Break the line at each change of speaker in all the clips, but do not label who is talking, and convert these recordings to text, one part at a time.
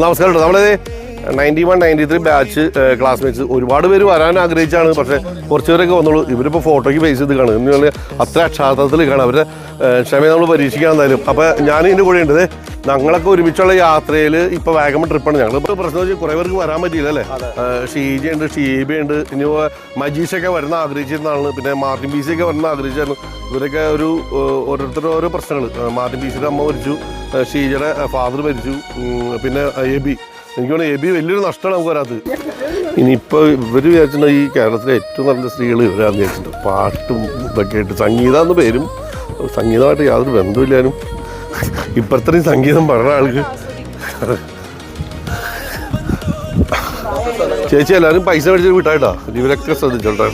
നമസ്കാരം. നമ്മള് 91, 93 batch classmates ഒരുപാട് പേര് വരാൻ ആഗ്രഹിച്ചാണ്. പക്ഷേ കുറച്ച് പേരൊക്കെ വന്നോളൂ. ഇവരിപ്പോൾ ഫോട്ടോയ്ക്ക് ബേസ് ചെയ്ത് കാണും. എന്ന് അത്ര അക്ഷാർത്ഥത്തിൽ കാണും. അവരുടെ ക്ഷമയെ നമ്മൾ പരീക്ഷിക്കാൻ എന്തായാലും. അപ്പോൾ ഞാൻ ഇതിൻ്റെ കൂടെ ഉണ്ട്. ഞങ്ങളൊക്കെ ഒരുമിച്ചുള്ള യാത്രയിൽ ഇപ്പോൾ വാഗമൺ ട്രിപ്പാണ്. ഞങ്ങളിപ്പോൾ പ്രശ്നം വെച്ചാൽ കുറേ പേർക്ക് വരാൻ പറ്റിയില്ല അല്ലേ. ഷീജയുണ്ട്, ഷീബയുണ്ട്, ഇനി മജീഷൊക്കെ വരുന്ന ആഗ്രഹിച്ചിരുന്നതാണ്. പിന്നെ മാർട്ടിൻ ബീസിയൊക്കെ വരുന്ന ആഗ്രഹിച്ചായിരുന്നു. ഇവരൊക്കെ ഓരോരുത്തരുടെ ഓരോ പ്രശ്നങ്ങൾ. മാർട്ടിൻ ബീസിയുടെ അമ്മ മരിച്ചു, ഷീജയുടെ ഫാദർ മരിച്ചു, പിന്നെ എബി. എനിക്ക് തോന്നുന്നു എബി വലിയൊരു നഷ്ടമാണ് നമുക്ക് വരാത്തത്. ഇനിയിപ്പോൾ ഇവർ വിചാരിച്ചിട്ടുണ്ട് ഈ കേരളത്തിലെ ഏറ്റവും നല്ല സ്ത്രീകൾ ഇവരാന്ന് വിചാരിച്ചിട്ടുണ്ട്. പാട്ടും ഇതൊക്കെ ആയിട്ട് സംഗീതം എന്ന് പേരും സംഗീതമായിട്ട് യാതൊരു ബന്ധമില്ലാനും ഇപ്പത്രയും സംഗീതം പറഞ്ഞ ആൾക്ക്. ചേച്ചി എല്ലാവരും പൈസ മേടിച്ചിട്ട് വിട്ടായിട്ടാ. ഇവരൊക്കെ ശ്രദ്ധിച്ചോട്ടെ.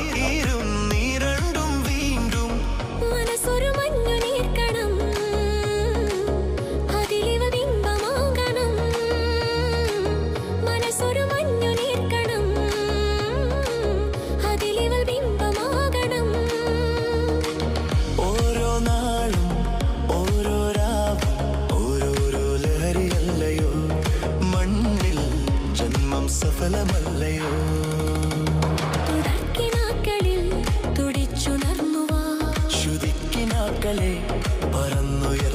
സഫലമല്ലയോ തുടിച്ചുണർന്നുവാ ശ്രുതിക്കിനാക്കളെ പറന്നുയർ